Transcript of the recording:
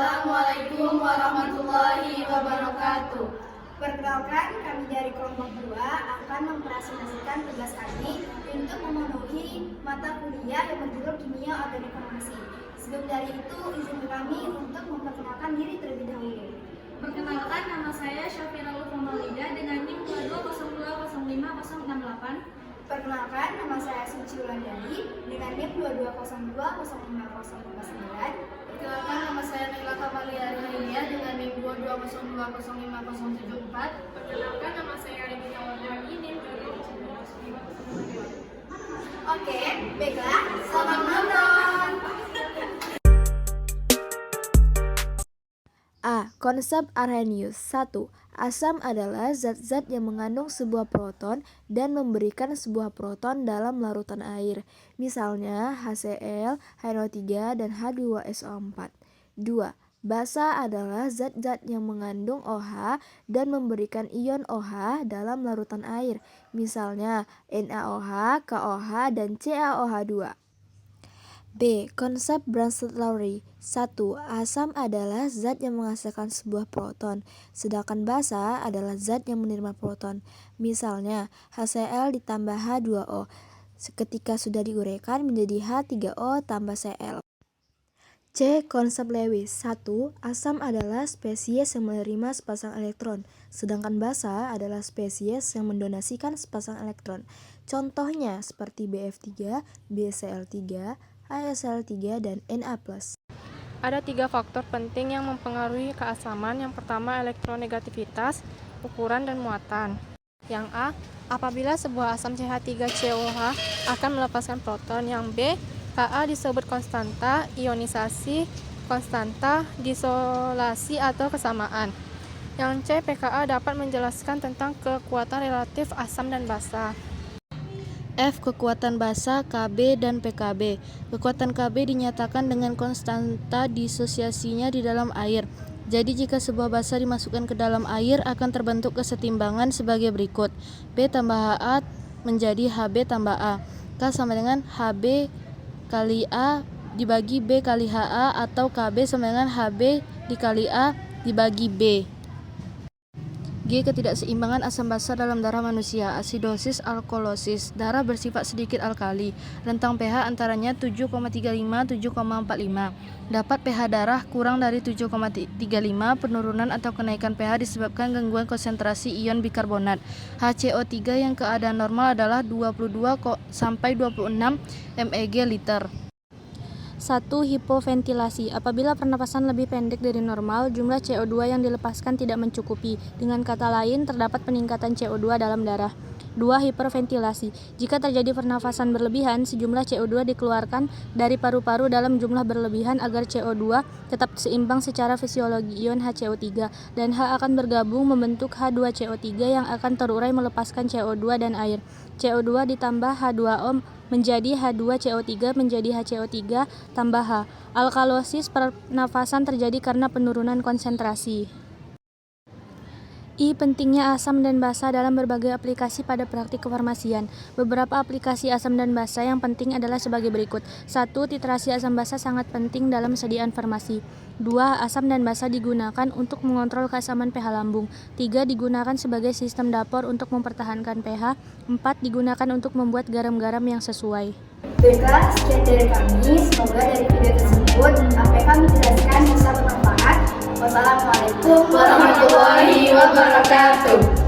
Assalamualaikum warahmatullahi wabarakatuh. Perkenalkan, kami dari kelompok 2 akan mempresentasikan tugas kami untuk memenuhi mata kuliah yang berjudul Kimia Organik Farmasi. Sebelum dari itu, izin kami untuk memperkenalkan diri terlebih dahulu. Perkenalkan, nama saya Syafira Lutfamalida dengan NIM 22020508. Perkenalkan, nama saya Suci Wulandari dengan NIM 22020509. Perkenalkan, nama saya Naila Kamalia Rihania dengan NIM 2202055074. Perkenalkan, nama saya Rimina Wardani NIM 2202055074. Oke, baiklah, selamat menonton. A. Konsep Arrhenius. 1. Asam adalah zat-zat yang mengandung sebuah proton dan memberikan sebuah proton dalam larutan air. Misalnya HCl, HNO3, dan H2SO4. 2. Basa adalah zat-zat yang mengandung OH dan memberikan ion OH dalam larutan air. Misalnya NaOH, KOH, dan CaOH2. B. Konsep Brandstad-Lowry. 1. Asam adalah zat yang menghasilkan sebuah proton, sedangkan basa adalah zat yang menerima proton. Misalnya, HCl ditambah H2O, ketika sudah diuraikan menjadi H3O tambah Cl. C. Konsep Lewis. 1. Asam adalah spesies yang menerima sepasang elektron, sedangkan basa adalah spesies yang mendonasikan sepasang elektron. Contohnya seperti BF3, BCl3, HSL3, dan Na+. Ada 3 faktor penting yang mempengaruhi keasaman. Yang pertama, elektronegativitas, ukuran, dan muatan. Yang A, apabila sebuah asam CH3COH akan melepaskan proton. Yang B, Ka disebut konstanta, ionisasi, konstanta, disolasi, atau kesamaan. Yang C, pKa dapat menjelaskan tentang kekuatan relatif asam dan basa. F. Kekuatan basa, Kb, dan pKb. Kekuatan Kb dinyatakan dengan konstanta disosiasinya di dalam air. Jadi jika sebuah basa dimasukkan ke dalam air akan terbentuk kesetimbangan sebagai berikut. B tambah Ha menjadi Hb tambah A. K sama dengan Hb kali A dibagi B kali Ha, atau Kb sama dengan Hb dikali A dibagi B. G. Ketidakseimbangan asam basa dalam darah manusia. Asidosis, alkalosis. Darah bersifat sedikit alkali. Rentang pH antaranya 7,35-7,45. Dapat pH darah kurang dari 7,35. Penurunan atau kenaikan pH disebabkan gangguan konsentrasi ion bikarbonat. HCO3 yang keadaan normal adalah 22-26 mg liter. 1. Hipoventilasi. Apabila pernapasan lebih pendek dari normal, jumlah CO2 yang dilepaskan tidak mencukupi. Dengan kata lain, terdapat peningkatan CO2 dalam darah. 2. Hiperventilasi. Jika terjadi pernafasan berlebihan, sejumlah CO2 dikeluarkan dari paru-paru dalam jumlah berlebihan agar CO2 tetap seimbang secara fisiologi. Ion HCO3 dan H akan bergabung membentuk H2CO3 yang akan terurai melepaskan CO2 dan air. CO2 ditambah H2O menjadi H2CO3 menjadi HCO3 tambah H. Alkalosis pernafasan terjadi karena penurunan konsentrasi. I. Pentingnya asam dan basa dalam berbagai aplikasi pada praktik kefarmasian. Beberapa aplikasi asam dan basa yang penting adalah sebagai berikut. 1. Titrasi asam basa sangat penting dalam sediaan farmasi. 2. Asam dan basa digunakan untuk mengontrol keasaman pH lambung. 3. Digunakan sebagai sistem dapur untuk mempertahankan pH. 4. Digunakan untuk membuat garam-garam yang sesuai. Baiklah, sekian dari kami. Semoga dari video tersebut apa yang kami jelaskan bisa bermanfaat. Wassalamualaikum warahmatullahi wabarakatuh.